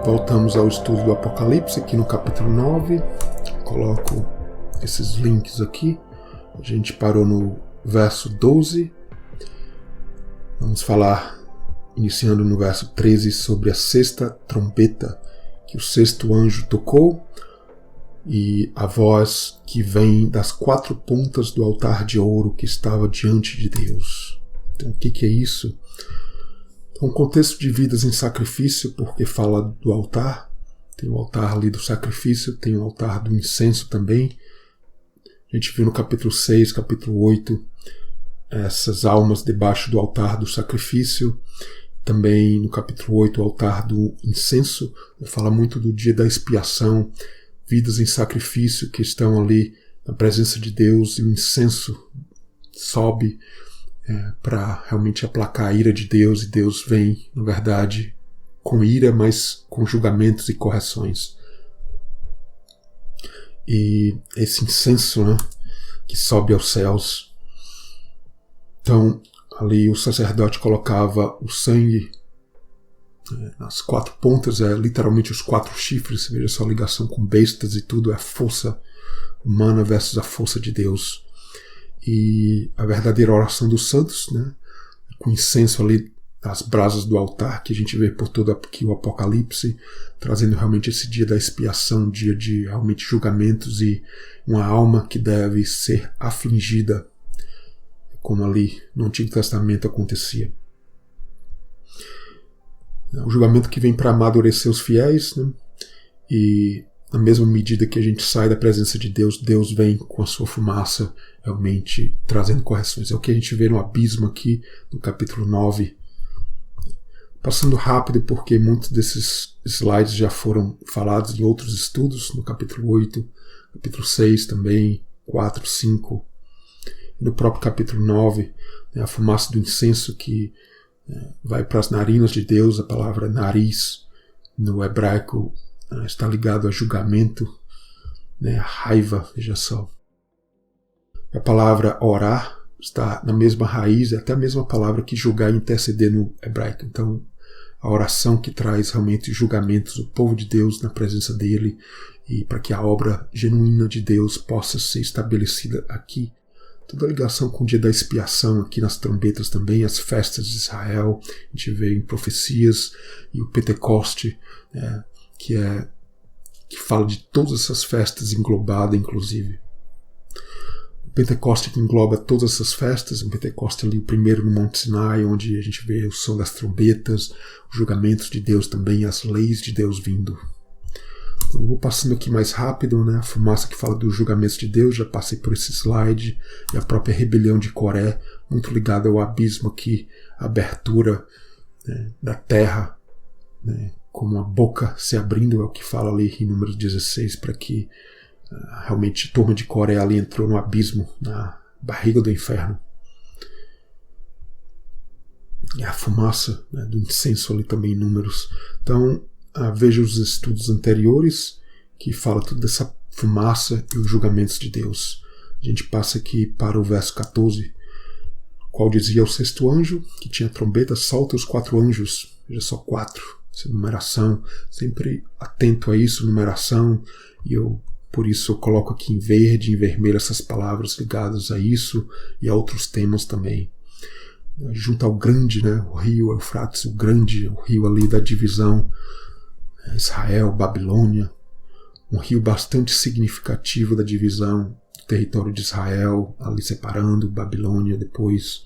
Voltamos ao estudo do Apocalipse, aqui no capítulo 9. Coloco esses links aqui. A gente parou no verso 12. Vamos falar, iniciando no verso 13, sobre a sexta trombeta que o sexto anjo tocou e a voz que vem das quatro pontas do altar de ouro que estava diante de Deus. Então, o que é isso? Um contexto de vidas em sacrifício, porque fala do altar. Tem o altar ali do sacrifício, tem o altar do incenso também. A gente viu no capítulo 6, capítulo 8, essas almas debaixo do altar do sacrifício. Também no capítulo 8, o altar do incenso. Fala muito do dia da expiação, vidas em sacrifício que estão ali na presença de Deus, e o incenso sobe para realmente aplacar a ira de Deus, e Deus vem, na verdade, com ira, mas com julgamentos e correções. E esse incenso, que sobe aos céus. Então, ali o sacerdote colocava o sangue nas quatro pontas, literalmente os quatro chifres. Veja só a ligação com bestas e tudo, é a força humana versus a força de Deus. E a verdadeira oração dos santos, com incenso ali das brasas do altar, que a gente vê por todo aqui o Apocalipse, trazendo realmente esse dia da expiação, um dia de realmente julgamentos e uma alma que deve ser afligida, como ali no Antigo Testamento acontecia. O julgamento que vem para amadurecer os fiéis, e na mesma medida que a gente sai da presença de Deus, Deus vem com a sua fumaça realmente trazendo correções. É o que a gente vê no abismo aqui no capítulo 9. Passando rápido, porque muitos desses slides já foram falados em outros estudos, no capítulo 8, capítulo 6 também, 4, 5. No próprio capítulo 9, a fumaça do incenso que vai para as narinas de Deus. A palavra nariz no hebraico está ligado a julgamento, a raiva, veja só. A palavra orar está na mesma raiz, é até a mesma palavra que julgar e interceder no hebraico. Então, a oração que traz realmente julgamentos, o povo de Deus na presença dele, e para que a obra genuína de Deus possa ser estabelecida aqui. Toda a ligação com o dia da expiação aqui nas trombetas também, as festas de Israel, a gente vê em profecias, e o Pentecoste, que fala de todas essas festas englobada, inclusive. O Pentecoste que engloba todas essas festas, o Pentecoste ali, o primeiro no Monte Sinai, onde a gente vê o som das trombetas, os julgamentos de Deus também, as leis de Deus vindo. Então, eu vou passando aqui mais rápido, a fumaça que fala dos julgamentos de Deus, já passei por esse slide, e a própria rebelião de Coré, muito ligada ao abismo aqui, a abertura da terra, como a boca se abrindo, é o que fala ali em Números 16, para que realmente a turma de Coré ali entrou no abismo, na barriga do inferno. E a fumaça do incenso ali também em Números. Então, veja os estudos anteriores que fala tudo dessa fumaça e os julgamentos de Deus. A gente passa aqui para o verso 14, qual dizia o sexto anjo, que tinha trombeta, solta os quatro anjos. Veja só, 4, essa numeração, sempre atento a isso, numeração, e por isso eu coloco aqui em verde e em vermelho essas palavras ligadas a isso e a outros temas também. Junto ao grande, o rio Eufrates, o grande, o rio ali da divisão, Israel, Babilônia, um rio bastante significativo da divisão do território de Israel, ali separando Babilônia depois.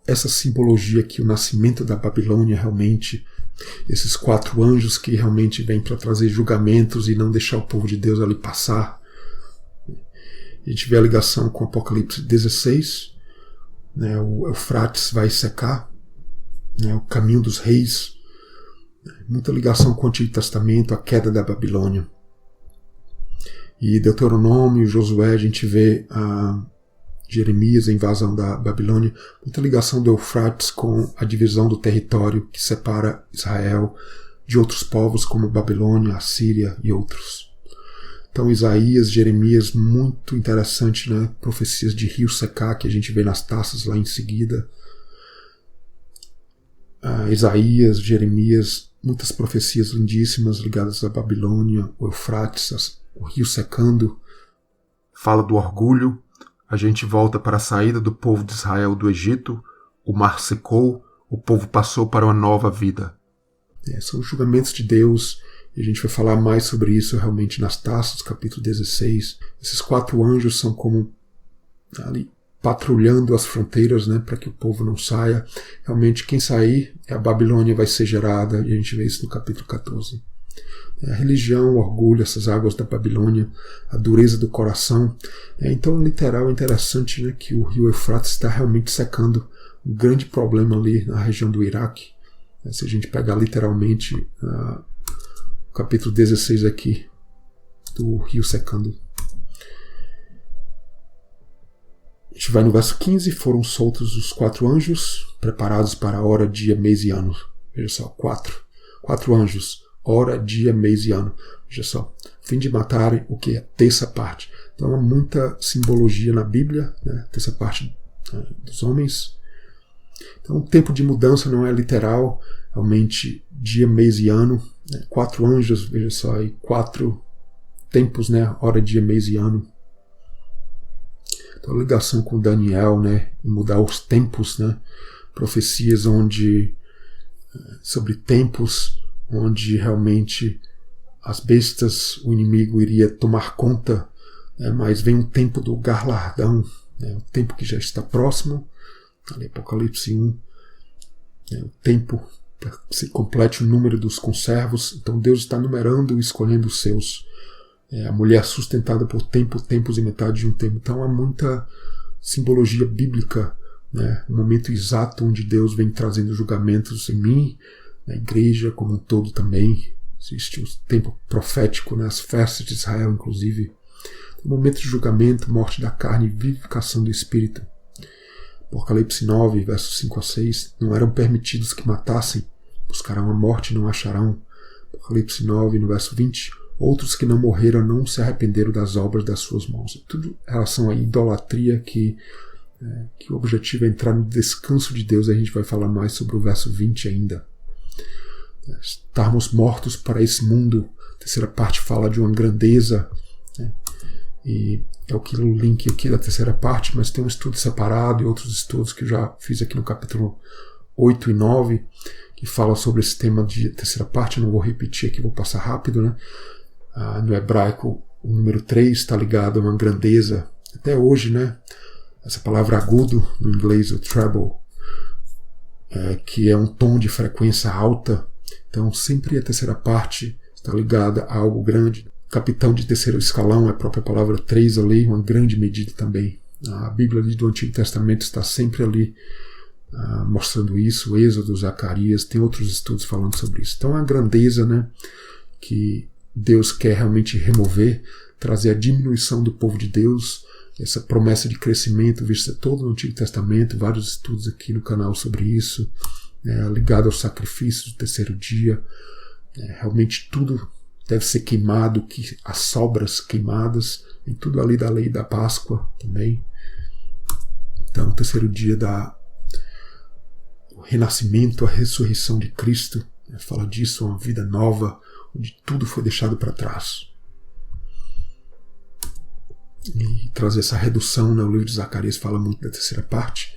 Essa simbologia aqui, o nascimento da Babilônia realmente, esses 4 anjos que realmente vêm para trazer julgamentos e não deixar o povo de Deus ali passar. A gente vê a ligação com Apocalipse 16, o Eufrates vai secar, o caminho dos reis, muita ligação com o Antigo Testamento, a queda da Babilônia. E Deuteronômio, Josué, a gente vê Jeremias, a invasão da Babilônia, muita ligação do Eufrates com a divisão do território que separa Israel de outros povos como Babilônia, Assíria e outros. Então Isaías, Jeremias, muito interessante, profecias de rio secar que a gente vê nas taças lá em seguida. Isaías, Jeremias muitas profecias lindíssimas ligadas à Babilônia, o Eufrates, o rio secando. Fala do orgulho, a gente volta para a saída do povo de Israel do Egito, o mar secou, o povo passou para uma nova vida. São os julgamentos de Deus, e a gente vai falar mais sobre isso realmente nas taças, capítulo 16. Esses 4 anjos são como ali patrulhando as fronteiras, né, para que o povo não saia. Realmente quem sair, a Babilônia vai ser gerada, e a gente vê isso no capítulo 14. A religião, o orgulho, essas águas da Babilônia, a dureza do coração. Então, literal, é interessante, né, que o rio Eufrates está realmente secando. Um grande problema ali na região do Iraque. Se a gente pegar literalmente o capítulo 16 aqui, do rio secando. A gente vai no verso 15, foram soltos os 4 anjos, preparados para a hora, dia, mês e ano. Veja só, 4 anjos, hora, dia, mês e ano. Veja só, fim de matarem o que? A terça parte. Então há muita simbologia na Bíblia, né? A terça parte dos homens. Então o tempo de mudança não é literal, realmente dia, mês e ano. 4 anjos, veja só, aí 4 tempos, né? Hora, dia, mês e ano. Então a ligação com Daniel, né? E mudar os tempos, né? Profecias sobre tempos onde realmente as bestas, o inimigo iria tomar conta, né? Mas vem um tempo do galardão, né? O tempo que já está próximo, ali Apocalipse 1, né? O tempo para que se complete o número dos conservos. Então Deus está numerando e escolhendo os seus. A mulher sustentada por tempos e metade de um tempo. Então há muita simbologia bíblica, né? Um momento exato onde Deus vem trazendo julgamentos em mim, na igreja como um todo também. Existe o tempo profético, né? As festas de Israel, inclusive. Um momento de julgamento, morte da carne e vivificação do espírito. Apocalipse 9, versos 5 a 6. Não eram permitidos que matassem, buscarão a morte e não acharão. Apocalipse 9, no verso 20. Outros que não morreram não se arrependeram das obras das suas mãos. Tudo em relação à idolatria, que o objetivo é entrar no descanso de Deus. A gente vai falar mais sobre o verso 20 ainda. Estarmos mortos para esse mundo. A terceira parte fala de uma grandeza, né? E é o link aqui da terceira parte, mas tem um estudo separado e outros estudos que eu já fiz aqui no capítulo 8 e 9, que fala sobre esse tema de terceira parte. Eu não vou repetir aqui, vou passar rápido, né? No hebraico, o número 3 está ligado a uma grandeza. Até hoje, né? Essa palavra agudo, no inglês o treble, que é um tom de frequência alta. Então sempre a terceira parte está ligada a algo grande. Capitão de terceiro escalão é a própria palavra 3 ali, uma grande medida também. A Bíblia ali do Antigo Testamento está sempre ali mostrando isso. Êxodo, Zacarias, tem outros estudos falando sobre isso. Então a grandeza, né, que Deus quer realmente remover, trazer a diminuição do povo de Deus, essa promessa de crescimento vista todo no Antigo Testamento, vários estudos aqui no canal sobre isso, ligado ao sacrifício do terceiro dia. Realmente tudo deve ser queimado, as sobras queimadas, e tudo ali da lei da Páscoa também. Então o terceiro dia o renascimento, a ressurreição de Cristo, fala disso, uma vida nova, onde tudo foi deixado para trás. E trazer essa redução, né? O livro de Zacarias fala muito da terceira parte.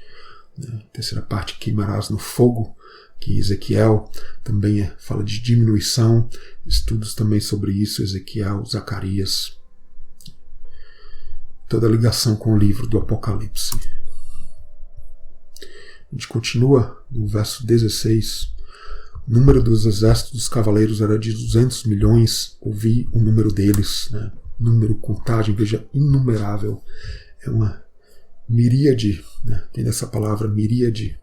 Né? Terceira parte, queimarás no fogo, que Ezequiel também fala de diminuição. Estudos também sobre isso, Ezequiel, Zacarias. Toda a ligação com o livro do Apocalipse. A gente continua no verso 16. O número dos exércitos dos cavaleiros era de 200 milhões, ouvi o número deles, né? Número, contagem, veja, inumerável. É uma miríade, né? Tem dessa palavra, miríade.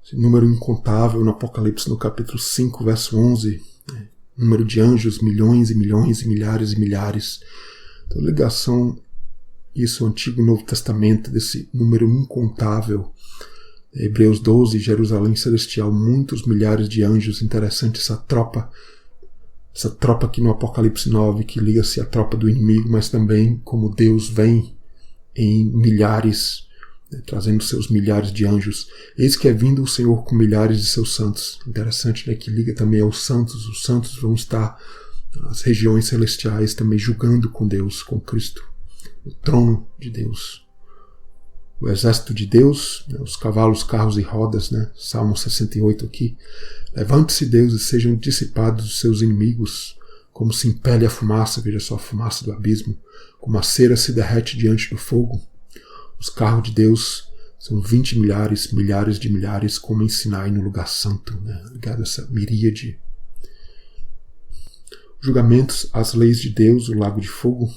Esse número incontável no Apocalipse, no capítulo 5, verso 11. Né? Número de anjos, milhões e milhões e milhares e milhares. Então, ligação, isso, o Antigo e Novo Testamento, desse número incontável. Hebreus 12, Jerusalém Celestial, muitos milhares de anjos. Interessante essa tropa aqui no Apocalipse 9, que liga-se à tropa do inimigo, mas também como Deus vem em milhares, trazendo seus milhares de anjos. Eis que é vindo o Senhor com milhares de seus santos. Interessante, né, que liga também aos santos. Os santos vão estar nas regiões celestiais também julgando com Deus, com Cristo, o trono de Deus. O exército de Deus, né, os cavalos, carros e rodas, né, Salmo 68 aqui. Levante-se, Deus, e sejam dissipados os seus inimigos, como se impele a fumaça, veja só a fumaça do abismo, como a cera se derrete diante do fogo. Os carros de Deus são 20 milhares, milhares de milhares, como em Sinai no lugar santo, né, ligado a essa miríade. Julgamentos, as leis de Deus, o lago de fogo.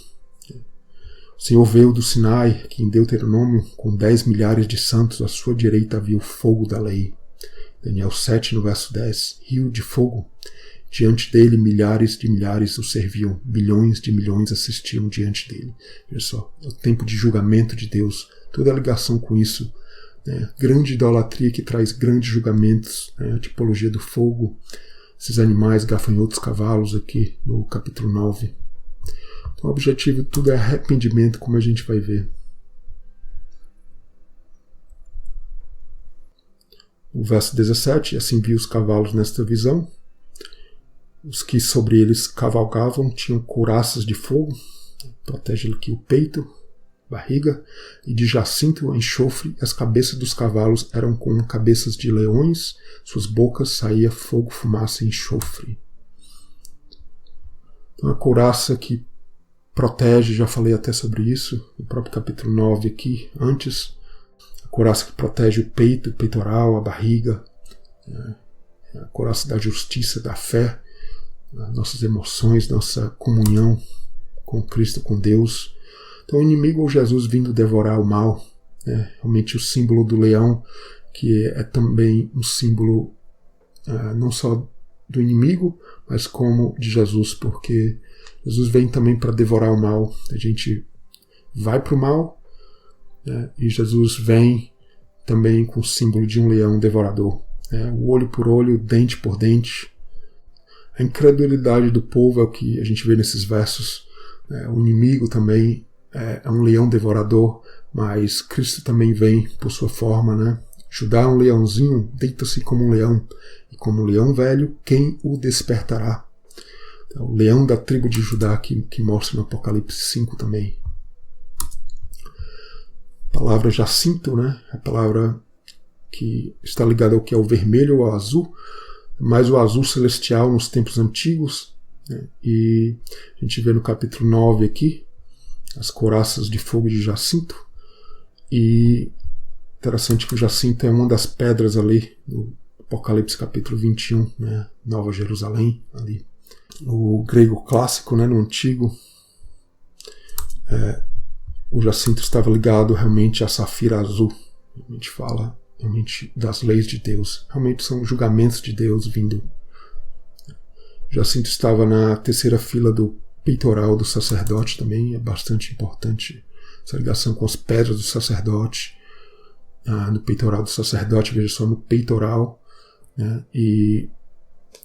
O Senhor veio do Sinai, que em Deuteronômio, com 10 milhares de santos, à sua direita havia o fogo da lei. Daniel 7, no verso 10, rio de fogo. Diante dele, milhares de milhares o serviam, bilhões de milhões assistiam diante dele. Veja só, é o tempo de julgamento de Deus, toda a ligação com isso. Né? Grande idolatria que traz grandes julgamentos, né? A tipologia do fogo, esses animais, gafanhotos, cavalos, aqui no capítulo 9. Então, o objetivo de tudo é arrependimento, como a gente vai ver. O verso 17, assim vi os cavalos nesta visão. Os que sobre eles cavalgavam tinham couraças de fogo, protege aqui o peito, barriga, e de jacinto, enxofre. As cabeças dos cavalos eram como cabeças de leões, suas bocas saía fogo, fumaça e enxofre. Então, a couraça que protege, já falei até sobre isso, no próprio capítulo 9 aqui, antes. A couraça que protege o peito, o peitoral, a barriga, a couraça da justiça, da fé, nossas emoções, nossa comunhão com Cristo, com Deus. Então o inimigo ou Jesus vindo devorar o mal, né? Realmente o símbolo do leão, que é também um símbolo não só do inimigo, mas como de Jesus, porque Jesus vem também para devorar o mal. A gente vai para o mal, né? E Jesus vem também com o símbolo de um leão devorador, né? O olho por olho, dente por dente. A incredulidade do povo é o que a gente vê nesses versos. O inimigo também é um leão devorador, mas Cristo também vem por sua forma, né? Judá é um leãozinho, deita-se como um leão, e como um leão velho, quem o despertará? Então, o leão da tribo de Judá que mostra no Apocalipse 5 também. A palavra jacinto, né? A palavra que está ligada ao que é o vermelho ou ao azul, mas o azul celestial nos tempos antigos, né? E a gente vê no capítulo 9 aqui, as couraças de fogo de jacinto, e interessante que o jacinto é uma das pedras ali no Apocalipse capítulo 21, né? Nova Jerusalém, ali. O grego clássico, né? No antigo, o jacinto estava ligado realmente a safira azul. A gente fala realmente das leis de Deus, realmente são julgamentos de Deus vindo. O jacinto estava na terceira fila do peitoral do sacerdote também, é bastante importante essa ligação com as pedras do sacerdote. No peitoral do sacerdote, veja só, no peitoral, né? E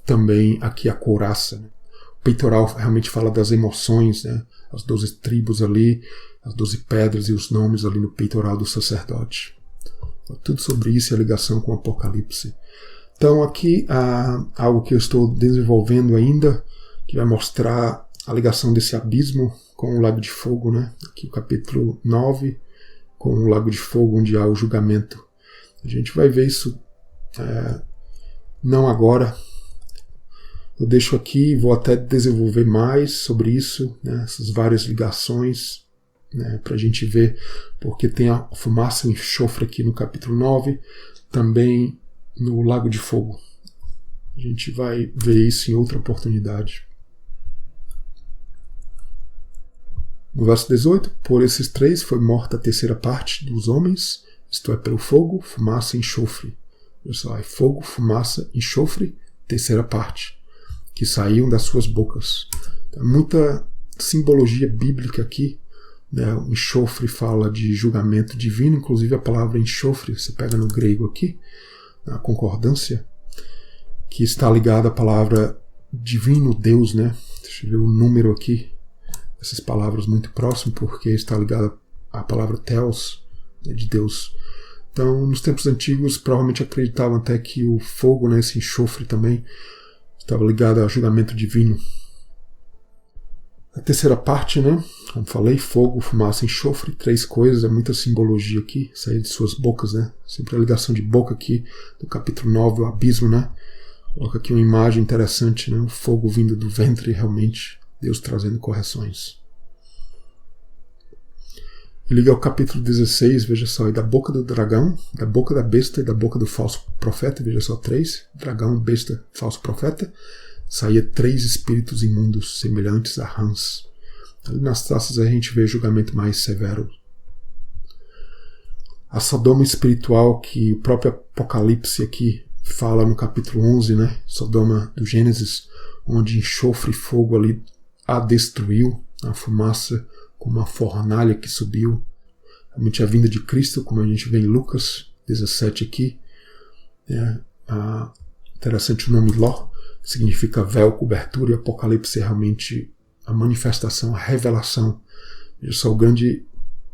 também aqui a couraça, né? O peitoral realmente fala das emoções, né? As 12 tribos ali, as 12 pedras e os nomes ali no peitoral do sacerdote. Tudo sobre isso e a ligação com o Apocalipse. Então aqui há algo que eu estou desenvolvendo ainda, que vai mostrar a ligação desse abismo com o lago de fogo, né? Aqui o capítulo 9, com o lago de fogo, onde há o julgamento. A gente vai ver isso não agora. Eu deixo aqui e vou até desenvolver mais sobre isso, né? Essas várias ligações, né, para a gente ver, porque tem a fumaça e enxofre aqui no capítulo 9, também no lago de fogo. A gente vai ver isso em outra oportunidade. No verso 18, por esses três foi morta a terceira parte dos homens, isto é, pelo fogo, fumaça e enxofre. Pessoal, é fogo, fumaça, enxofre, terceira parte, que saíam das suas bocas. Tem muita simbologia bíblica aqui. O enxofre fala de julgamento divino, inclusive a palavra enxofre, você pega no grego aqui, na concordância, que está ligada à palavra divino, Deus, né? Deixa eu ver o número aqui, essas palavras muito próximo, porque está ligada à palavra theos, né, de Deus. Então, nos tempos antigos, provavelmente acreditavam até que o fogo, né, esse enxofre também, estava ligado ao julgamento divino. A terceira parte, né, como falei, fogo, fumaça, enxofre, 3 coisas, é muita simbologia aqui, sair de suas bocas, né, sempre a ligação de boca aqui, do capítulo 9, o abismo, né, coloca aqui uma imagem interessante, né, o fogo vindo do ventre, realmente, Deus trazendo correções. E liga ao capítulo 16, veja só, e da boca do dragão, da boca da besta e da boca do falso profeta, veja só, 3, dragão, besta, falso profeta, saía 3 espíritos imundos, semelhantes a rãs. Ali nas taças a gente vê julgamento mais severo. A Sodoma espiritual, que o próprio Apocalipse aqui fala no capítulo 11, né, Sodoma do Gênesis, onde enxofre e fogo ali a destruiu, a fumaça como uma fornalha que subiu. Realmente a vinda de Cristo, como a gente vê em Lucas 17 aqui. Interessante o nome Ló, que significa véu, cobertura, e Apocalipse é realmente a manifestação, a revelação. Veja só o grande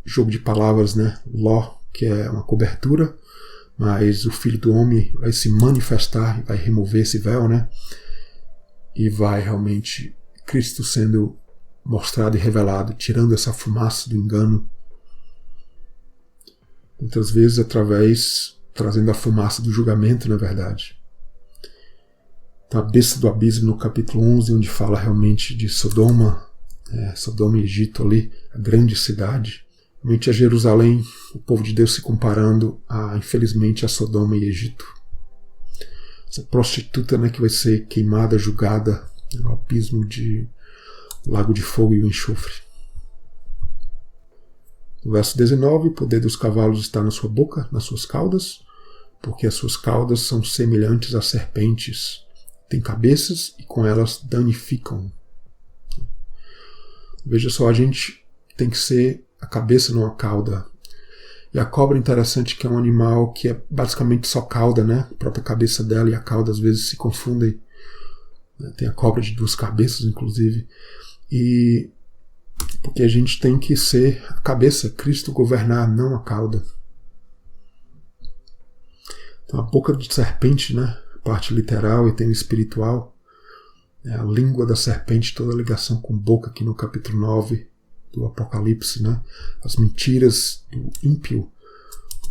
jogo de palavras, né? Ló, que é uma cobertura, mas o Filho do Homem vai se manifestar, vai remover esse véu, né? E vai realmente Cristo sendo mostrado e revelado, tirando essa fumaça do engano. Muitas vezes trazendo a fumaça do julgamento, na verdade. Então, a besta do abismo no capítulo 11, onde fala realmente de Sodoma, Sodoma e Egito ali, a grande cidade. Realmente a Jerusalém, o povo de Deus se comparando, infelizmente, a Sodoma e Egito. Essa prostituta, né, que vai ser queimada, julgada no abismo de lago de fogo e o enxofre. No verso 19, o poder dos cavalos está na sua boca, nas suas caudas, porque as suas caudas são semelhantes a serpentes, têm cabeças e com elas danificam. Veja só, a gente tem que ser a cabeça, não a cauda. E a cobra, interessante, que é um animal que é basicamente só cauda, né? A própria cabeça dela e a cauda às vezes se confundem. Tem a cobra de 2 cabeças, inclusive. E porque a gente tem que ser a cabeça, Cristo governar, não a cauda. Então a boca de serpente, né? A parte literal, e tem o espiritual. A língua da serpente, toda a ligação com boca aqui no capítulo 9 do Apocalipse, né? As mentiras do ímpio.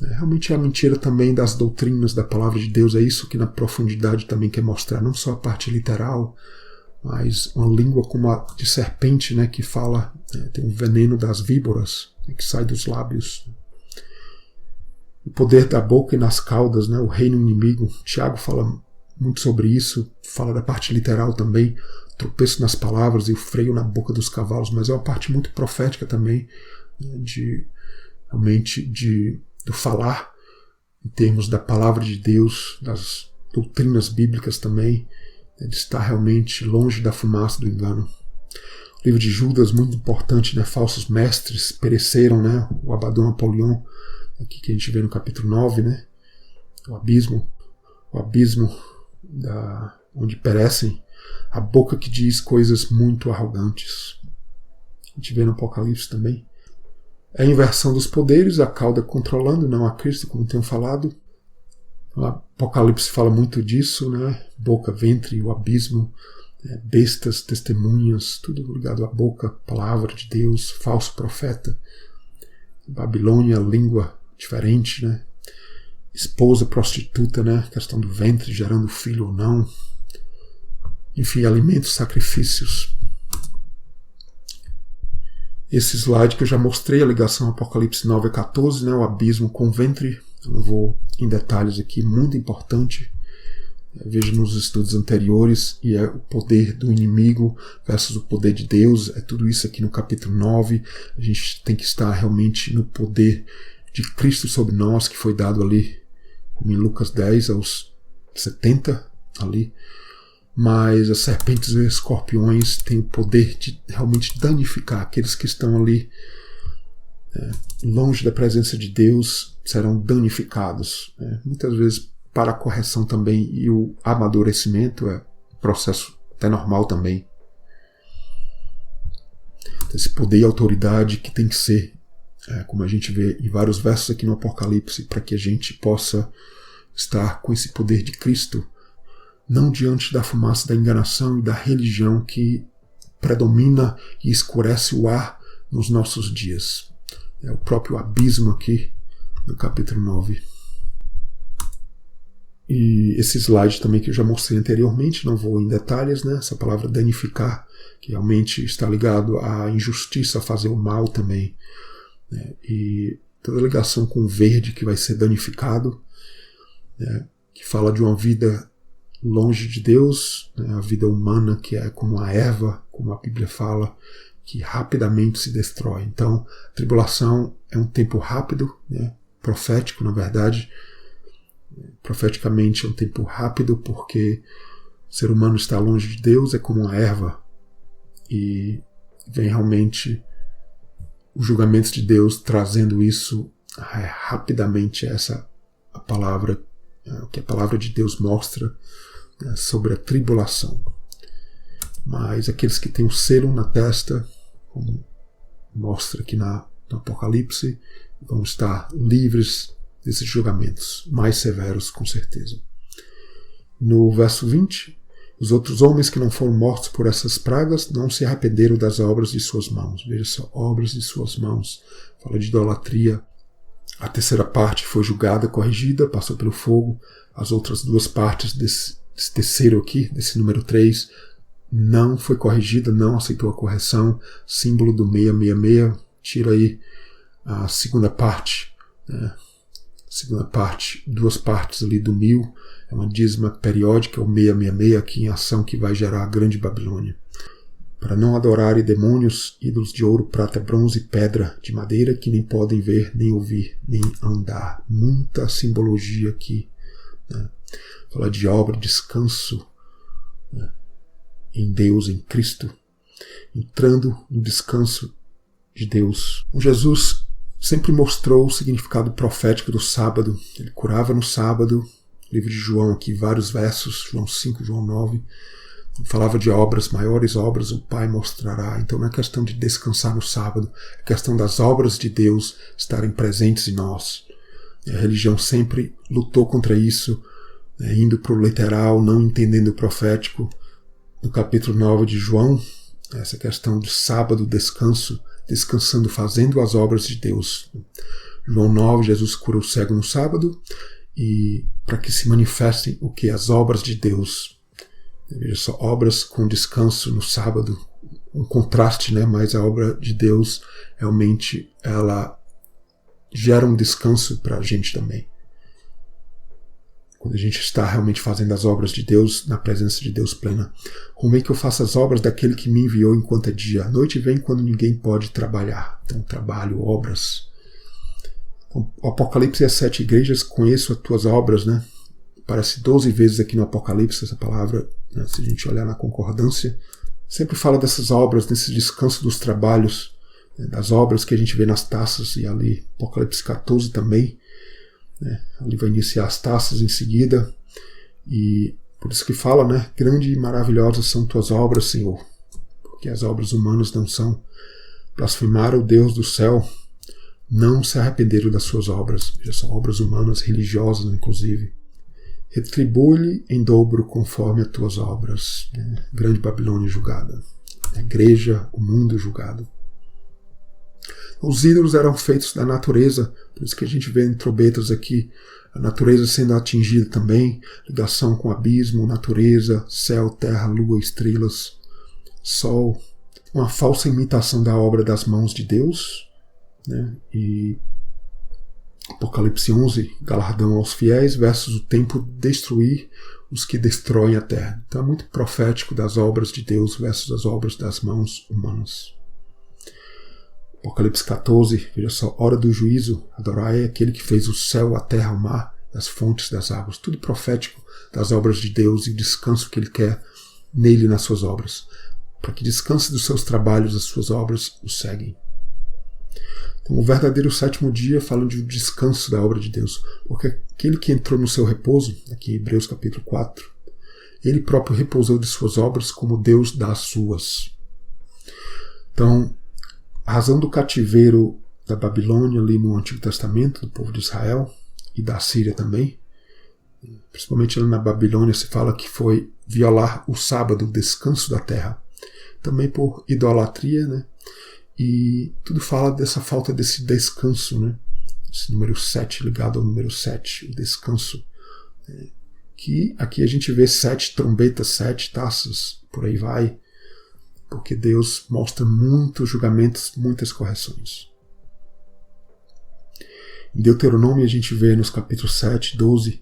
Realmente é a mentira também das doutrinas da palavra de Deus. É isso que na profundidade também quer mostrar, não só a parte literal, mas uma língua como a de serpente, né, que fala, tem o veneno das víboras, que sai dos lábios. O poder da boca e nas caudas, né, o reino inimigo. Tiago fala muito sobre isso, fala da parte literal também, tropeço nas palavras e o freio na boca dos cavalos, mas é uma parte muito profética também, né, do falar, em termos da palavra de Deus, das doutrinas bíblicas também, de estar realmente longe da fumaça do engano. O livro de Judas, muito importante, né? Falsos mestres pereceram, né? O Abaddon Apolion, aqui que a gente vê no capítulo 9, né? O abismo onde perecem, a boca que diz coisas muito arrogantes. A gente vê no Apocalipse também. É a inversão dos poderes, a cauda controlando, não a Cristo, como tenho falado. O Apocalipse fala muito disso, né? Boca, ventre, o abismo, bestas, testemunhas, tudo ligado à boca, palavra de Deus, falso profeta. Babilônia, língua diferente, né? Esposa prostituta, né? Questão do ventre, gerando filho ou não. Enfim, alimentos, sacrifícios. Esse slide que eu já mostrei, a ligação Apocalipse 9 a 14, né? O abismo com o ventre. Eu não vou em detalhes aqui, muito importante. Veja nos estudos anteriores, e é o poder do inimigo versus o poder de Deus. É tudo isso aqui no capítulo 9. A gente tem que estar realmente no poder de Cristo sobre nós, que foi dado ali, como em Lucas 10, aos 70, ali. Mas as serpentes e escorpiões têm o poder de realmente danificar aqueles que estão ali longe da presença de Deus, serão danificados. Muitas vezes para a correção também, e o amadurecimento é um processo até normal também. Esse poder e autoridade que tem que ser como a gente vê em vários versos aqui no Apocalipse, para que a gente possa estar com esse poder de Cristo, não diante da fumaça da enganação e da religião que predomina e escurece o ar nos nossos dias. É o próprio abismo aqui no capítulo 9. E esse slide também que eu já mostrei anteriormente, não vou em detalhes, né? Essa palavra danificar, que realmente está ligado à injustiça, a fazer o mal também, né? E toda ligação com o verde que vai ser danificado, né? Que fala de uma vida longe de Deus, né? A vida humana que é como a erva, como a Bíblia fala, que rapidamente se destrói. Então, a tribulação é um tempo rápido, né? Profético, na verdade. Profeticamente é um tempo rápido, porque o ser humano está longe de Deus, é como uma erva, e vem realmente os julgamentos de Deus trazendo isso rapidamente. Essa a palavra, o que a palavra de Deus mostra, né, sobre a tribulação. Mas aqueles que têm o selo na testa, como mostra aqui no Apocalipse, vão estar livres desses julgamentos mais severos, com certeza. No verso 20, os outros homens que não foram mortos por essas pragas não se arrependeram das obras de suas mãos. Veja só, obras de suas mãos. Fala de idolatria. A terceira parte foi julgada, corrigida, passou pelo fogo. As outras duas partes desse terceiro aqui, desse número 3, não foi corrigida, não aceitou a correção. Símbolo do 666. Tira aí a segunda parte, né? Segunda parte, duas partes ali do 1000, é uma dízima periódica, o 666 aqui em ação, que vai gerar a grande Babilônia. Para não adorarem demônios, ídolos de ouro, prata, bronze, pedra, de madeira, que nem podem ver, nem ouvir, nem andar. Muita simbologia aqui, né? Fala de obra, descanso, né, em Deus, em Cristo, entrando no descanso de Deus. O Jesus sempre mostrou o significado profético do sábado. Ele curava no sábado. Livro de João aqui, vários versos, João 5, João 9. Falava de obras, maiores obras o Pai mostrará. Então não é questão de descansar no sábado, é questão das obras de Deus estarem presentes em nós. E a religião sempre lutou contra isso, né, indo para o literal, não entendendo o profético. No capítulo 9 de João, essa questão do sábado, descanso, descansando, fazendo as obras de Deus. João 9, Jesus cura o cego no sábado, e para que se manifestem o que? As obras de Deus. Veja só, obras com descanso no sábado, um contraste, né? Mas a obra de Deus realmente ela gera um descanso para a gente também. Quando a gente está realmente fazendo as obras de Deus, na presença de Deus plena. Como é que eu faço as obras daquele que me enviou enquanto é dia? A noite vem quando ninguém pode trabalhar. Então, trabalho, obras. Então, o Apocalipse e as 7 igrejas, conheço as tuas obras, né? Aparece 12 vezes aqui no Apocalipse essa palavra, né? Se a gente olhar na concordância. Sempre fala dessas obras, desse descanso dos trabalhos, né? Das obras que a gente vê nas taças, e ali, Apocalipse 14 também. Ali vai iniciar as taças em seguida, e por isso que fala, né? Grande e maravilhosas são tuas obras, Senhor, porque as obras humanas não são. Blasfemaram o Deus do céu, não se arrependeram das suas obras. Já são obras humanas, religiosas inclusive. Retribui-lhe em dobro conforme as tuas obras. Grande Babilônia julgada, a igreja, o mundo julgado. Os ídolos eram feitos da natureza, por isso que a gente vê em trombetas aqui, a natureza sendo atingida também, ligação com o abismo, natureza, céu, terra, lua, estrelas, sol. Uma falsa imitação da obra das mãos de Deus, né? E Apocalipse 11, galardão aos fiéis, versus o tempo destruir os que destroem a terra. Então é muito profético das obras de Deus versus as obras das mãos humanas. Apocalipse 14, veja só, hora do juízo, adorai aquele que fez o céu, a terra, o mar, as fontes das águas. Tudo profético das obras de Deus e descanso que Ele quer nele e nas suas obras. Para que descanse dos seus trabalhos, as suas obras o seguem. Então, o verdadeiro sétimo dia fala de um descanso da obra de Deus, porque aquele que entrou no seu repouso, aqui em Hebreus capítulo 4, ele próprio repousou de suas obras como Deus das suas. Então, a razão do cativeiro da Babilônia ali no Antigo Testamento, do povo de Israel e da Síria também. Principalmente ali na Babilônia se fala que foi violar o sábado, o descanso da terra. Também por idolatria, né? E tudo fala dessa falta desse descanso, né? Esse número 7 ligado ao número 7, o descanso. Que aqui a gente vê 7 trombetas, 7 taças, por aí vai, porque Deus mostra muitos julgamentos, muitas correções. Em Deuteronômio a gente vê nos capítulos 7, 12,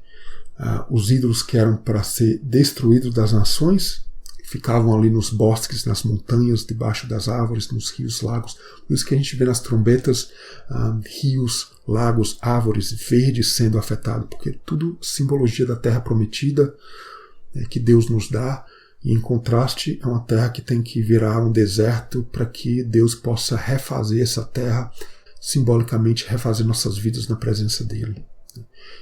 os ídolos que eram para ser destruídos das nações, ficavam ali nos bosques, nas montanhas, debaixo das árvores, nos rios, lagos. Por isso que a gente vê nas trombetas rios, lagos, árvores verdes sendo afetados, porque tudo simbologia da terra prometida que Deus nos dá, e em contraste é uma terra que tem que virar um deserto para que Deus possa refazer essa terra, simbolicamente refazer nossas vidas na presença dele.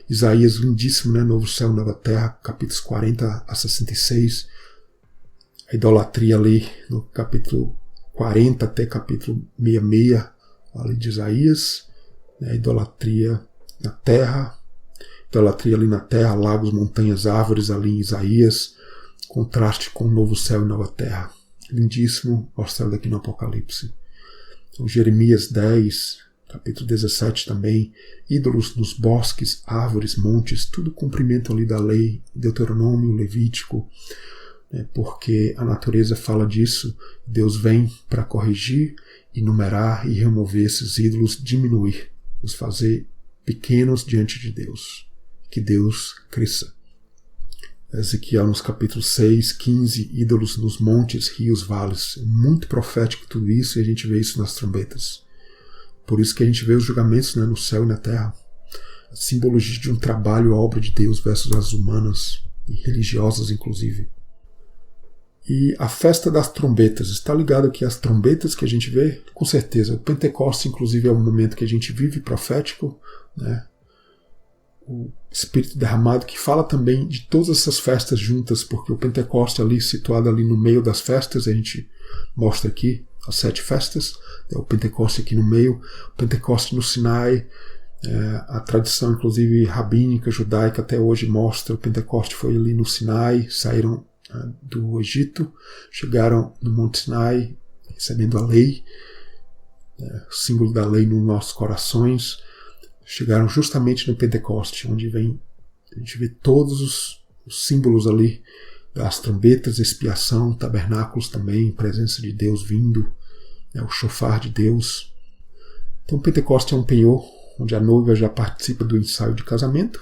Isaías, lindíssimo, né? Novo céu, nova terra, capítulos 40 a 66. A idolatria ali no capítulo 40 até capítulo 66 ali de Isaías, né? Idolatria na terra, idolatria ali na terra, lagos, montanhas, árvores ali em Isaías, contraste com o novo céu e nova terra. Lindíssimo, mostrado aqui no Apocalipse. Então, Jeremias 10, capítulo 17 também, ídolos nos bosques, árvores, montes, tudo cumprimento ali da lei, Deuteronômio, Levítico, porque a natureza fala disso. Deus vem para corrigir, enumerar e remover esses ídolos, diminuir, nos fazer pequenos diante de Deus. Que Deus cresça. Ezequiel nos capítulos 6, 15, ídolos nos montes, rios, vales. É muito profético tudo isso, e a gente vê isso nas trombetas. Por isso que a gente vê os julgamentos, né, no céu e na terra. A simbologia de um trabalho, a obra de Deus versus as humanas e religiosas, inclusive. E a festa das trombetas, está ligado aqui às trombetas que a gente vê? Com certeza. O Pentecostes, inclusive, é um momento que a gente vive profético, né? O Espírito derramado, que fala também de todas essas festas juntas, porque o Pentecostes ali, situado ali no meio das festas, a gente mostra aqui as 7 festas, o Pentecostes aqui no meio, o Pentecostes no Sinai, a tradição, inclusive, rabínica, judaica, até hoje mostra, o Pentecostes foi ali no Sinai, saíram do Egito, chegaram no Monte Sinai, recebendo a lei, o símbolo da lei nos nossos corações, chegaram justamente no Pentecoste, onde a gente vê todos os símbolos ali, das trombetas, expiação, tabernáculos também, presença de Deus vindo, o chofar de Deus. Então o Pentecoste é um penhor, onde a noiva já participa do ensaio de casamento.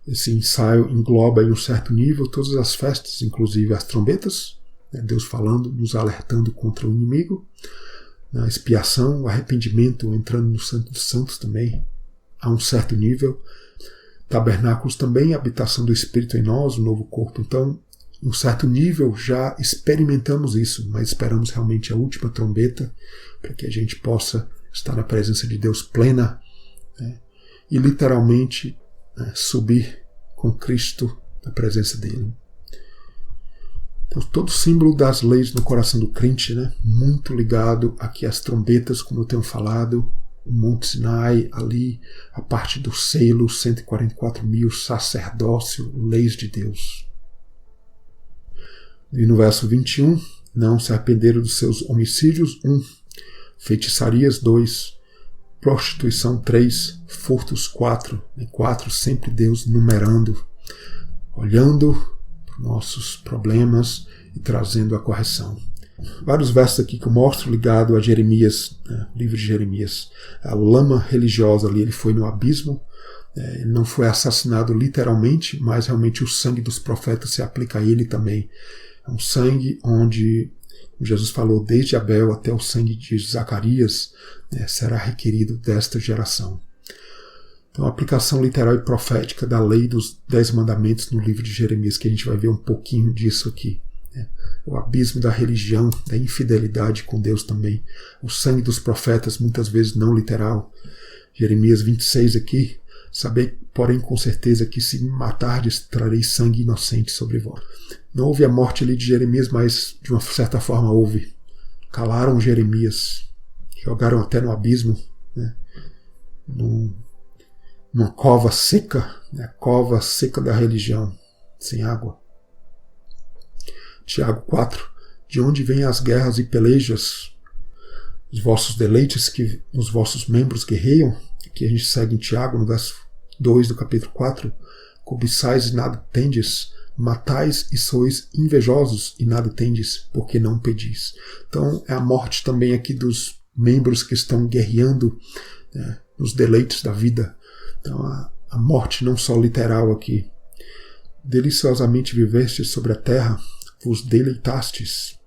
Esse ensaio engloba em um certo nível todas as festas, inclusive as trombetas, Deus falando, nos alertando contra o inimigo, a expiação, o arrependimento, entrando no Santo dos Santos também, a um certo nível. Tabernáculos também, a habitação do Espírito em nós, o novo corpo. Então, em um certo nível já experimentamos isso, mas esperamos realmente a última trombeta para que a gente possa estar na presença de Deus plena, e literalmente subir com Cristo na presença dele. Então, todo símbolo das leis no coração do crente, muito ligado aqui às trombetas, como eu tenho falado, o Monte Sinai, ali a parte do selo, 144 mil, sacerdócio, leis de Deus. E no verso 21, não se arrependeram dos seus homicídios, 1, feitiçarias, 2, prostituição, 3, furtos, 4, 4 sempre Deus numerando, olhando para nossos problemas e trazendo a correção. Vários versos aqui que eu mostro ligado a Jeremias, o livro de Jeremias. A lama religiosa ali, ele foi no abismo, ele não foi assassinado literalmente, mas realmente o sangue dos profetas se aplica a ele também. É um sangue onde Jesus falou, desde Abel até o sangue de Zacarias, será requerido desta geração. Então, a aplicação literal e profética da lei dos 10 mandamentos no livro de Jeremias, que a gente vai ver um pouquinho disso aqui. O abismo da religião, da infidelidade com Deus também. O sangue dos profetas, muitas vezes não literal. Jeremias 26 aqui, saber, porém, com certeza que se me matardes, trarei sangue inocente sobre vós. Não houve a morte ali de Jeremias, mas de uma certa forma houve. Calaram Jeremias, jogaram até no abismo, numa cova seca, né? Cova seca da religião, sem água. Tiago 4. De onde vêm as guerras e pelejas? Os vossos deleites que os vossos membros guerreiam? Aqui a gente segue em Tiago, no verso 2 do capítulo 4. Cobiçais e nada tendes, matais e sois invejosos e nada tendes, porque não pedis. Então é a morte também aqui dos membros que estão guerreando, né, nos deleites da vida. Então a morte não só literal aqui. Deliciosamente vivestes sobre a terra, vos deleitastes,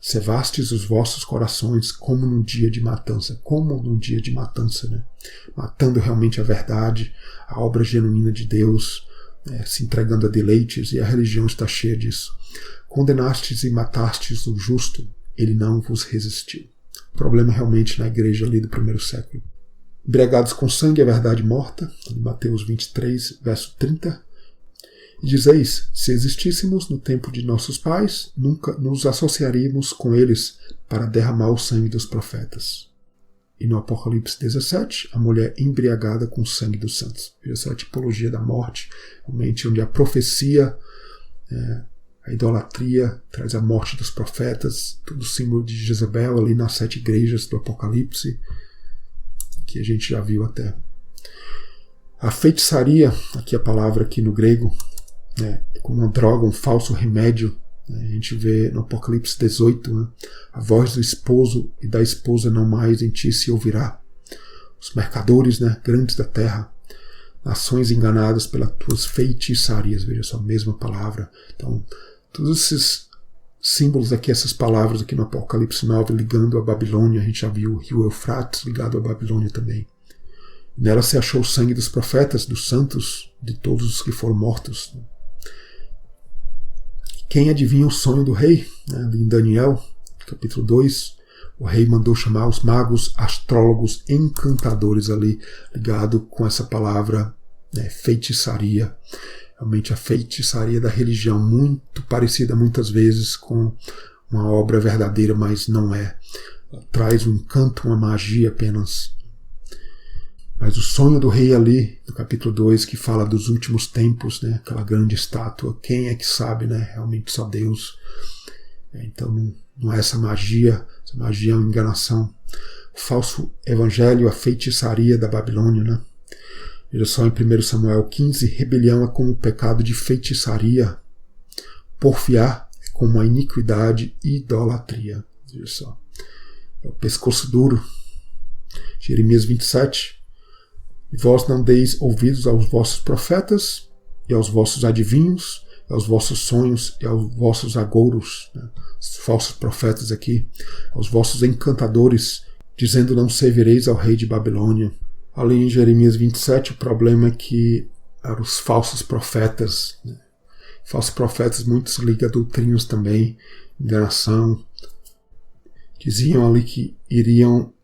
cevastes os vossos corações como num dia de matança. Como num dia de matança, né? Matando realmente a verdade, a obra genuína de Deus, se entregando a deleites, e a religião está cheia disso. Condenastes e matastes o justo, ele não vos resistiu. Problema realmente na igreja ali do primeiro século. Embriagados com sangue, a verdade morta, em Mateus 23, verso 30. E dizeis, se existíssemos no tempo de nossos pais, nunca nos associaríamos com eles para derramar o sangue dos profetas. E no Apocalipse 17, a mulher embriagada com o sangue dos santos. Essa é a tipologia da morte, realmente onde a profecia, a idolatria, traz a morte dos profetas, tudo símbolo de Jezabel ali nas 7 igrejas do Apocalipse, que a gente já viu até. A feitiçaria, aqui a palavra aqui no grego, como uma droga, um falso remédio. A gente vê no Apocalipse 18, né? A voz do esposo e da esposa não mais em ti se ouvirá. Os mercadores, né, grandes da terra, nações enganadas pelas tuas feitiçarias. Veja só, a mesma palavra. Então, todos esses símbolos aqui, essas palavras aqui no Apocalipse 9 ligando a Babilônia. A gente já viu o rio Eufrates ligado a Babilônia também. Nela se achou o sangue dos profetas, dos santos, de todos os que foram mortos. Quem adivinha o sonho do rei? Em Daniel, capítulo 2, o rei mandou chamar os magos, astrólogos, encantadores ali, ligado com essa palavra, feitiçaria. Realmente a feitiçaria da religião, muito parecida muitas vezes com uma obra verdadeira, mas não é. Ela traz um encanto, uma magia apenas. Mas o sonho do rei ali, no capítulo 2, que fala dos últimos tempos, né, aquela grande estátua, quem é que sabe, né? Realmente só Deus. Então não é essa magia é uma enganação. O falso evangelho, a feitiçaria da Babilônia, né? Veja só em 1 Samuel 15, rebelião é como o pecado de feitiçaria, porfiar é como a iniquidade e idolatria. Veja só, é o pescoço duro. Jeremias 27, e vós não deis ouvidos aos vossos profetas, e aos vossos adivinhos, e aos vossos sonhos, e aos vossos agouros, né? Os falsos profetas aqui, aos vossos encantadores, dizendo não servireis ao rei de Babilônia. Ali em Jeremias 27, o problema é que eram os falsos profetas. Né? Falsos profetas, muitos ligam a doutrinas também, enganação. Diziam ali que iriam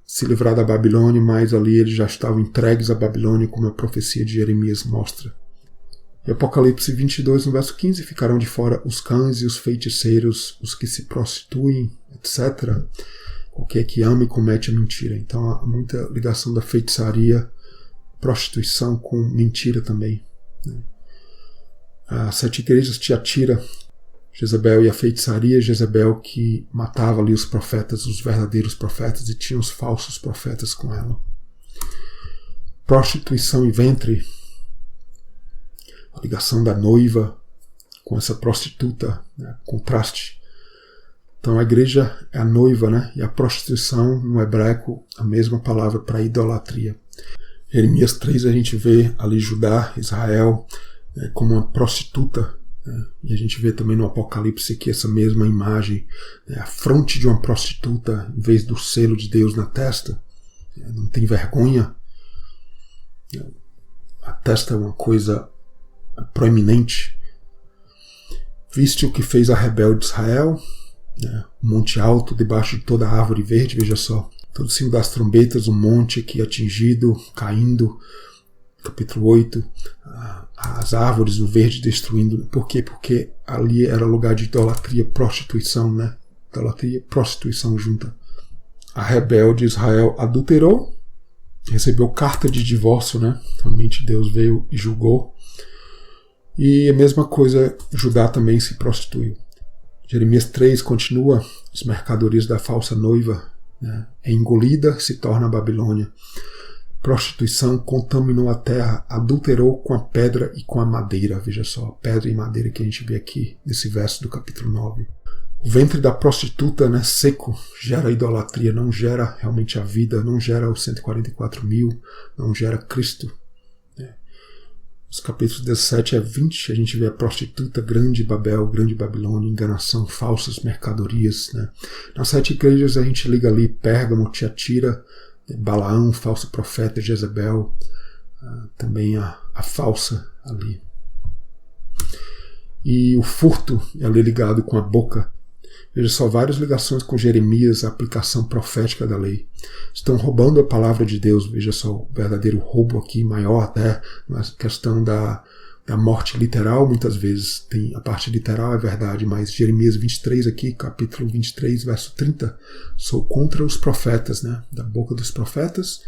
se livrar da Babilônia, mas ali eles já estavam entregues à Babilônia, como a profecia de Jeremias mostra. E Apocalipse 22, no verso 15, ficarão de fora os cães e os feiticeiros, os que se prostituem, etc., qualquer que ama e comete a mentira. Então há muita ligação da feitiçaria, prostituição com mentira também. Né? As 7 igrejas, Tiatira, Jezabel e a feitiçaria, Jezabel que matava ali os profetas, os verdadeiros profetas, e tinha os falsos profetas com ela. Prostituição e ventre, a ligação da noiva com essa prostituta, né? Contraste. Então a igreja é a noiva, né? E a prostituição no hebraico, a mesma palavra para idolatria. Jeremias 3 a gente vê ali Judá, Israel, como uma prostituta. E a gente vê também no Apocalipse que essa mesma imagem, a fronte de uma prostituta, em vez do selo de Deus na testa, não tem vergonha. A testa é uma coisa proeminente. Viste o que fez a rebelde Israel, um monte alto, debaixo de toda a árvore verde, veja só, todo o símbolo das trombetas, um monte aqui atingido, caindo, capítulo 8, as árvores do verde destruindo. Por quê? Porque ali era lugar de idolatria, prostituição, né? Idolatria, prostituição junta. A rebelde Israel adulterou, recebeu carta de divórcio, né? Realmente Deus veio e julgou. E a mesma coisa, Judá também se prostituiu. Jeremias 3 continua: os mercadorias da falsa noiva, né, é engolida, se torna a Babilônia. Prostituição contaminou a terra, adulterou com a pedra e com a madeira. Veja só, pedra e madeira que a gente vê aqui nesse verso do capítulo 9. O ventre da prostituta, né, seco, gera idolatria, não gera realmente a vida, não gera os 144.000, não gera Cristo. Os capítulos 17 a 20, a gente vê a prostituta, grande Babel, grande Babilônia, enganação, falsas mercadorias. Né? Nas 7 igrejas a gente liga ali Pérgamo, Tiatira, Balaão, falso profeta, Jezebel, também a falsa ali. E o furto é ali ligado com a boca. Veja só, várias ligações com Jeremias, a aplicação profética da lei. Estão roubando a palavra de Deus. Veja só, o verdadeiro roubo aqui, maior até, na questão da morte literal, muitas vezes. Tem a parte literal, é verdade, mas Jeremias 23 aqui, capítulo 23, verso 30, sou contra os profetas, né? Da boca dos profetas,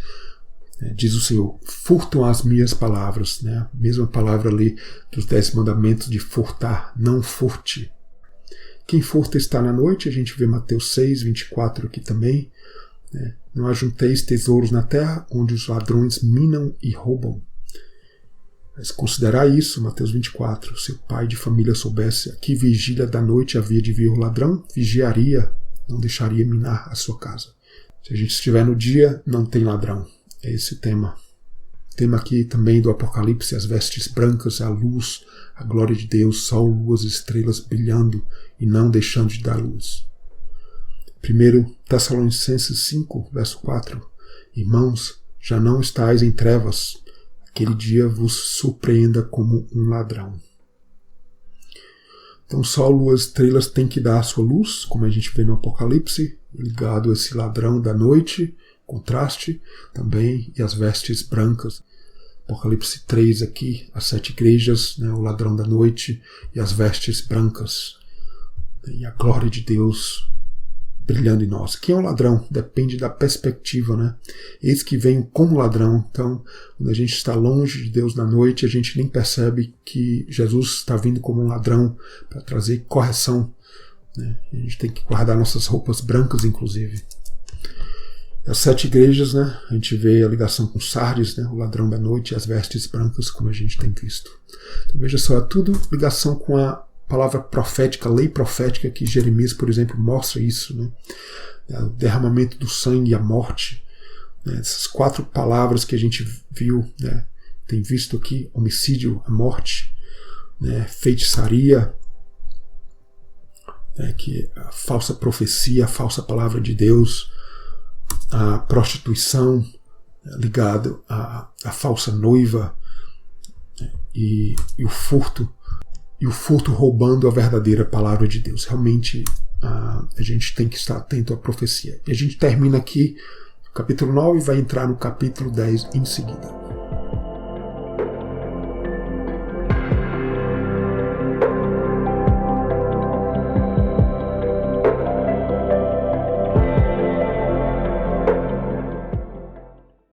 diz o Senhor, furtam as minhas palavras, né? A mesma palavra ali dos 10 mandamentos de furtar, não furte. Quem furta está na noite, a gente vê Mateus 6, 24 aqui também. Né? Não ajunteis tesouros na terra, onde os ladrões minam e roubam. Mas considerar isso, Mateus 24, se o pai de família soubesse a que vigília da noite havia de vir o ladrão, vigiaria, não deixaria minar a sua casa. Se a gente estiver no dia, não tem ladrão. É esse o tema. O tema aqui também do Apocalipse, as vestes brancas, a luz, a glória de Deus, sol, luas, estrelas brilhando e não deixando de dar luz. 1 Tessalonicenses 5, verso 4. Irmãos, já não estáis em trevas, aquele dia vos surpreenda como um ladrão. Então, sol, luas, estrelas têm que dar a sua luz, como a gente vê no Apocalipse, ligado a esse ladrão da noite, contraste também, e as vestes brancas. Apocalipse 3 aqui, as 7 igrejas, né, o ladrão da noite e as vestes brancas. E a glória de Deus brilhando em nós. Quem é o ladrão? Depende da perspectiva, né? Eis que venho como ladrão. Então, quando a gente está longe de Deus na noite, a gente nem percebe que Jesus está vindo como um ladrão para trazer correção. Né? A gente tem que guardar nossas roupas brancas, inclusive. As 7 igrejas, né? A gente vê a ligação com Sardes, né? O ladrão da noite e as vestes brancas, como a gente tem visto. Então, veja só, é tudo ligação com a palavra profética, a lei profética, que Jeremias, por exemplo, mostra isso, né? O derramamento do sangue e a morte. Né? Essas 4 palavras que a gente viu, né? Tem visto aqui, homicídio, a morte, né? Feitiçaria, né? Que a falsa profecia, a falsa palavra de Deus, a prostituição ligado à falsa noiva, e o furto roubando a verdadeira palavra de Deus. Realmente a gente tem que estar atento à profecia. E a gente termina aqui o capítulo 9 e vai entrar no capítulo 10 em seguida.